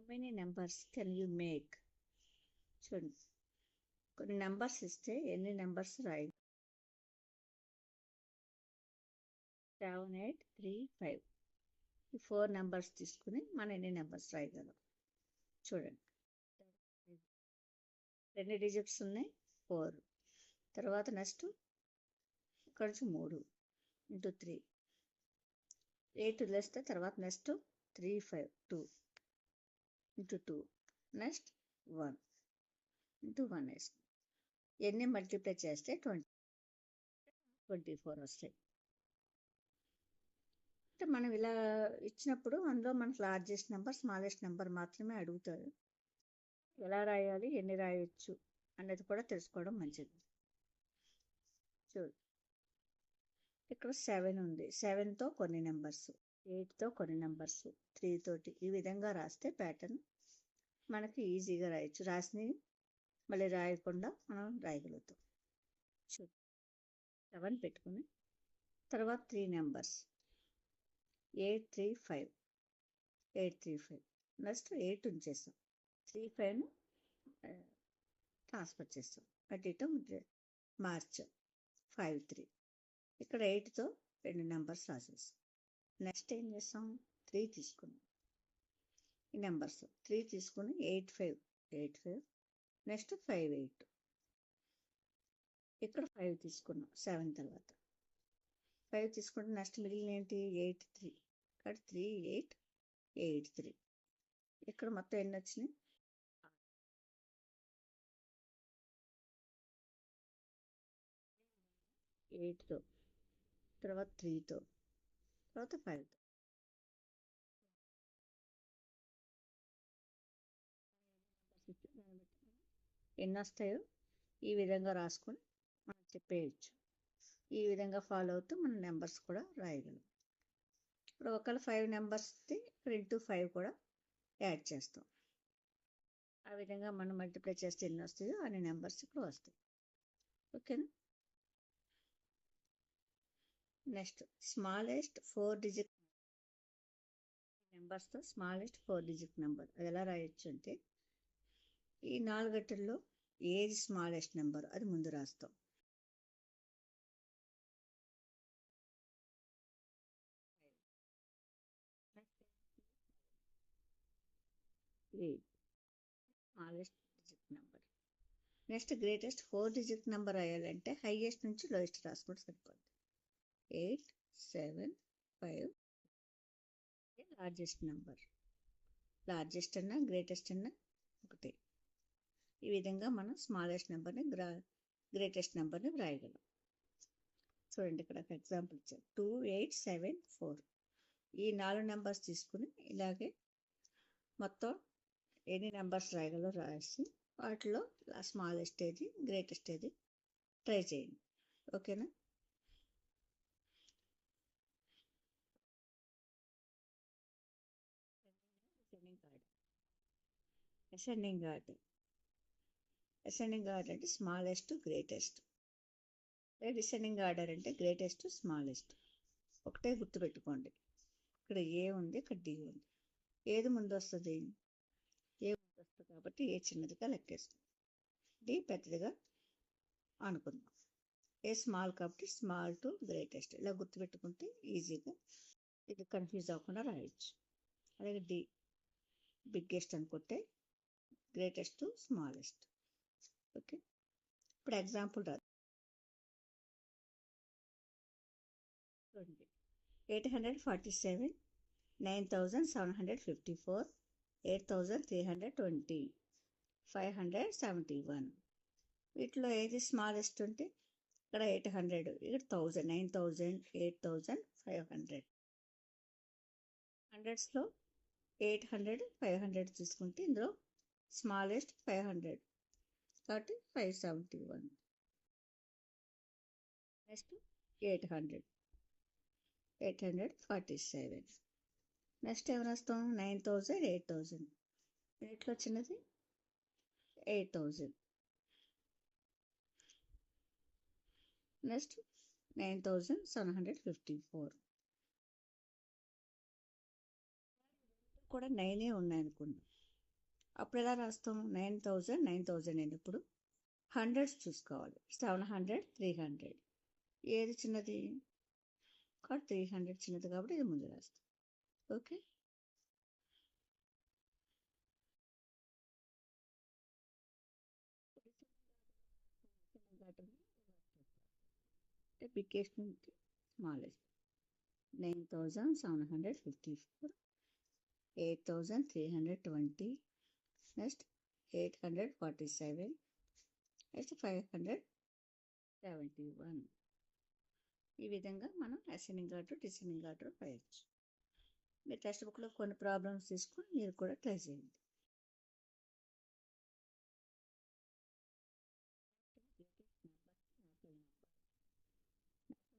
Many numbers can you make? చూడండి, కొన్ని numbers ఇస్తే ఎన్ని నెంబర్స్ రాయి? 7, 8, 3, 5. ఈ 4 నెంబర్స్ తీసుకుని మనం ఎన్ని నెంబర్స్ రాయగలం? చూడండి, 2 డిజిట్స్ ఉన్నాయి, 4. తర్వాత నెక్స్ట్ ఇక్కడ నుంచి 3 ఇంటూ 3, 8 వదిలేస్తే తర్వాత నెక్స్ట్ 3, 5, 2 ఇంటూ 2, నెక్స్ట్ 1 ఇంటూ 1 వేసుకుంటాం. ఎన్ని మల్టిప్లై చేస్తే 24 వస్తాయి. అంటే మనం ఇలా ఇచ్చినప్పుడు అందులో మనకు లార్జెస్ట్ నెంబర్, స్మాలెస్ట్ నెంబర్ మాత్రమే అడుగుతారు. ఎలా రాయాలి, ఎన్ని రాయొచ్చు అనేది కూడా తెలుసుకోవడం మంచిది. చూడు, ఇక్కడ 7 ఉంది. 7తో కొన్ని నెంబర్స్, 8తో కొన్ని నెంబర్స్, 3 తోటి ఈ విధంగా రాస్తే ప్యాటర్న్ మనకి ఈజీగా రాయొచ్చు. రాసినవి మళ్ళీ రాయకుండా మనం రాయగలుగుతాం. చూడు, 7 పెట్టుకుని తర్వాత 3 నెంబర్స్ 8, 3, 5, 8, 3, 5. నెక్స్ట్ 8 ఉంచేస్తాం, 3, 5ను ట్రాన్స్ఫర్ చేస్తాం, అటు ఇటు మార్చాం, 5, 3. ఇక్కడ 8తో 2 నెంబర్స్ రాసేస్తాం. నెక్స్ట్ ఏం చేస్తాం, 3 తీసుకున్నాం. ఈ నెంబర్స్ 3 తీసుకుని 8, 5, 8, 5. నెక్స్ట్ 5, 8. ఇక్కడ 5 తీసుకున్నాం 7 తర్వాత. 5 తీసుకుంటే నెక్స్ట్ మిగిలిన ఏంటి, 8, 3. ఇక్కడ 3, 8, 8, 3. ఇక్కడ మొత్తం ఎన్ని వచ్చినాయి, 8తో, తర్వాత 3తో, తర్వాత 5తో. ఎన్ని వస్తాయో ఈ విధంగా రాసుకొని మనం చెప్పేయచ్చు. ఈ విధంగా ఫాలో అవుతూ మనం నెంబర్స్ కూడా రాయగలం. ఇప్పుడు ఒకవేళ 5 నెంబర్స్ది ఇక్కడ ఇంటూ 5 కూడా యాడ్ చేస్తాం. ఆ విధంగా మనం మల్టిప్లై చేస్తే ఎన్ని వస్తాయో అన్ని నెంబర్స్ ఇక్కడ వస్తాయి. ఓకేనా? నెక్స్ట్ స్మాలెస్ట్ 4 డిజిట్ నెంబర్స్తో స్మాలెస్ట్ 4 డిజిట్ నెంబర్ అది ఎలా రాయొచ్చు అంటే, ఈ 4 గంటల్లో ఏది స్మాలెస్ట్ నెంబర్ అది ముందు రాస్తాం. Smallest digit number. Next greatest 4 digit number రాయాలంటే హైయెస్ట్ నుంచి లోయెస్ట్ రాసుకుంటే సరిపోద్ది. 8, 7, 5. లార్జెస్ట్ నెంబర్, లార్జెస్ట్ అన్నా గ్రేటెస్ట్ అన్నా ఒకటే. ఈ విధంగా మనం స్మాలెస్ట్ నెంబర్ని గ్రేటెస్ట్ నెంబర్ని వ్రాయగలం. చూడండి, ఇక్కడ ఒక ఎగ్జాంపుల్ ఇచ్చారు, 2, 8, 7, 4. ఈ 4 నెంబర్స్ తీసుకుని ఇలాగే మొత్తం ఎన్ని నెంబర్స్ రాయగలో రాసి వాటిలో స్మాలెస్ట్ ఏది గ్రేటెస్ట్ ఏది ట్రై చేయండి. ఓకేనా? Ascending order. అసెండింగ్ ఆర్డర్ అంటే స్మాలెస్ట్ గ్రేటెస్ట్. డిసెండింగ్ ఆర్డర్ అంటే గ్రేటెస్ట్ స్మాలెస్ట్. ఒకటే గుర్తుపెట్టుకోండి, ఇక్కడ ఏ ఉంది, ఇక్కడ డి ఉంది. ఏది ముందు వస్తుంది, ఏ ముందు వస్తుంది కాబట్టి ఏ చిన్నదిగా లెక్కేస్తుంది, డి పెద్దదిగా అనుకుందాం. ఏ స్మాల్ కాబట్టి స్మాల్ టు గ్రేటెస్ట్. ఇలా గుర్తుపెట్టుకుంటే ఈజీగా ఇది కన్ఫ్యూజ్ అవ్వకుండా రాయొచ్చు. అలాగే డి బిగ్గెస్ట్ అనుకుంటే గ్రేటెస్ట్ టు స్మాలెస్ట్. ఓకే, ఇప్పుడు ఎగ్జాంపుల్ రాదు. 847, 9754, 8320, 571. వీటిలో ఏది స్మాలెస్ట్ ఉంటే ఇక్కడ 800, ఇక్కడ 1000, 9000, 8500. హండ్రెడ్స్లో 800, 500 తీసుకుంటే ఇందులో స్మాలెస్ట్ 500 కాబట్టి 571. నెక్స్ట్ 800, 847. నెక్స్ట్ ఏమైనా వస్తాం, 9000, 8000. వీటిలో చిన్నది 8000. నెక్స్ట్ 9754 కూడా 9 ఉన్నాయనుకున్నాం. అప్పుడు ఎలా రాస్తాము? 9000 9000 అయినప్పుడు హండ్రెడ్స్ చూసుకోవాలి. 700 300 ఏది చిన్నది? 300 చిన్నది కాబట్టి ఇది ముందు రాస్తాం. ఓకే, బిగ్గెస్ట్ నుంచి స్మాలెస్ట్. 9754, 8320, next 847, next 571. ఈ విధంగా మనం అసెండింగ్ ఆర్డర్ డిసెండింగ్ ఆర్డర్ రాయొచ్చు. మీరు టెక్స్ట్ బుక్లో కొన్ని ప్రాబ్లమ్స్ తీసుకొని మీరు కూడా ట్రై చేయండి.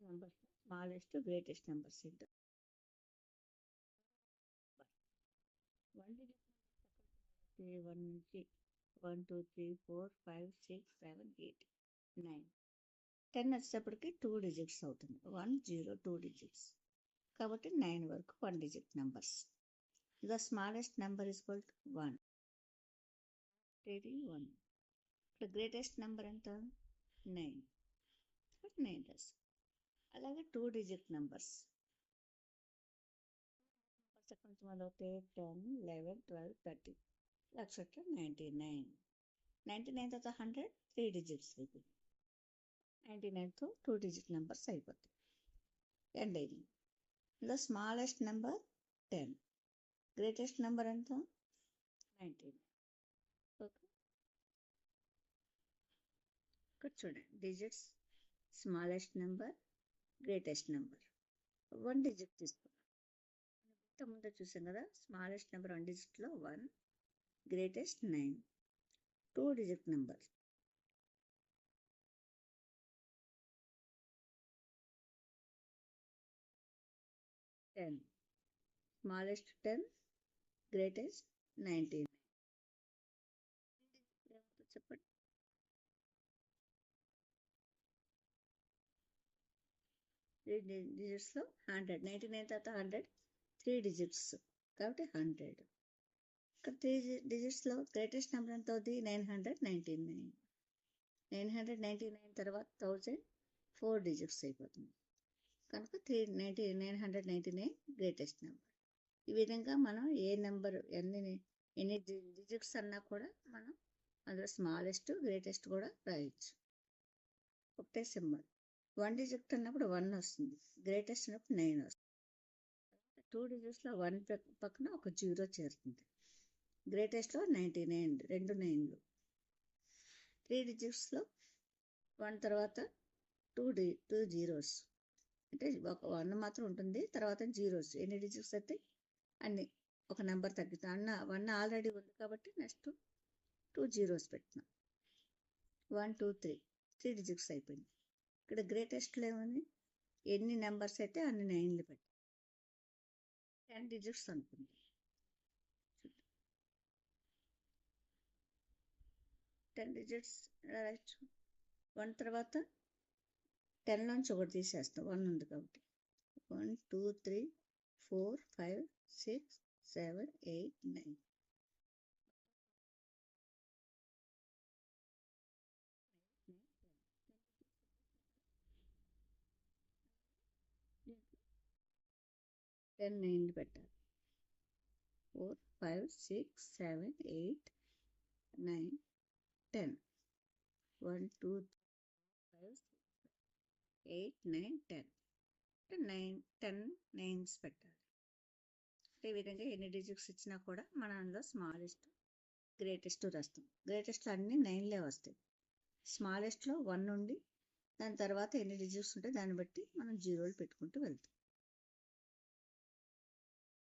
నెంబర్స్ స్మాలెస్ట్ గ్రేటెస్ట్ నెంబర్స్ ఇద్దాం. 1 నుంచి 1 2 3 4 5 6 7 8 9 10 వచ్చేటప్పటికి 2 డిజిట్స్ అవుతుంది. 1 0 2 డిజిట్స్ కాబట్టి 9 వరకు 1 digit numbers. The smallest number is equal to 1. ఇది 1. ఇప్పుడు గ్రేటెస్ట్ నెంబర్ ఎంత? 9. 9 రాస్తాం. అలాగే 2 డిజిట్ నెంబర్స్ కొంచెం మొదలవుతాయి. 10 11 12 13 ఎక్సెట్రా 99. 99 తర్వాత 100 3 డిజిట్స్ అయిపోయింది. 99తో 2 డిజిట్ నెంబర్స్ అయిపోతాయి. ఎండ్ అయింది. The smallest number 10. Greatest number ఎంత? 99. ఓకే, ఇక్కడ చూడండి digits smallest number greatest number 1 digit తీసుకున్నాం. ముందు చూసాం కదా, smallest number 1 డిజిట్లో 1, greatest 9, 2 digit number. Smallest 10, greatest 19. చెప్పండి. డిజిట్స్లో 100, 99 తర్వాత 100 3 డిజిట్స్ కాబట్టి 100. ఇక్కడ 3 డిజిట్స్లో గ్రేటెస్ట్ నెంబర్ ఎంత అవుతుంది? 999. 999 తర్వాత 1000 4 డిజిట్స్ అయిపోతుంది కనుక 999 గ్రేటెస్ట్ నెంబర్. ఈ విధంగా మనం ఏ నెంబర్ ఎన్ని డిజిట్స్ అన్నా కూడా మనం అందులో స్మాలెస్ట్ గ్రేటెస్ట్ కూడా రాయొచ్చు. ఒకటే సింబల్. 1 డిజిట్ అన్నప్పుడు 1 వస్తుంది, గ్రేటెస్ట్ అన్నప్పుడు 9 వస్తుంది. 2 డిజిట్స్లో 1 పక్కన ఒక 0 చేరుతుంది. గ్రేటెస్ట్లో 99 2 9లు. 3 డిజిట్స్లో 1 తర్వాత 2 జీరోస్ అంటే ఒక 1 మాత్రం ఉంటుంది, తర్వాత జీరోస్. ఎన్ని డిజిట్స్ అయితే అన్ని ఒక నెంబర్ తగ్గుతుంది. 1 ఆల్రెడీ ఉంది కాబట్టి నెక్స్ట్ 2 జీరోస్ పెట్టినాం. 1 2 3 డిజిట్స్ అయిపోయింది. ఇక్కడ గ్రేటెస్ట్లో ఏమని ఎన్ని నెంబర్స్ అయితే అన్ని 9లు పెట్టి 10 డిజిట్స్ అనుకుంది. 10 డిజిట్స్ రాయొచ్చు. 1 తర్వాత 10 నుంచి ఒకటి తీసేస్తాం, 1 ఉంది కాబట్టి. 1 2 3 4 5 6 7 8 9. టెన్ 9లు పెట్టాలి. 4 5 6 7 8 9 10. 1 2 3 5 8 9 10. 10 9s పెట్టాలి. ఈ విధంగా ఎన్ని డిజిట్స్ ఇచ్చినా కూడా మనం అందులో స్మాలెస్ట్ గ్రేటెస్ట్ రాస్తాం. గ్రేటెస్ట్లో అన్ని 9లే వస్తాయి. స్మాలెస్ట్లో 1 ఉండి దాని తర్వాత ఎన్ని డిజిట్స్ ఉంటాయి దాన్ని బట్టి మనం జీరోలు పెట్టుకుంటూ వెళ్తాం.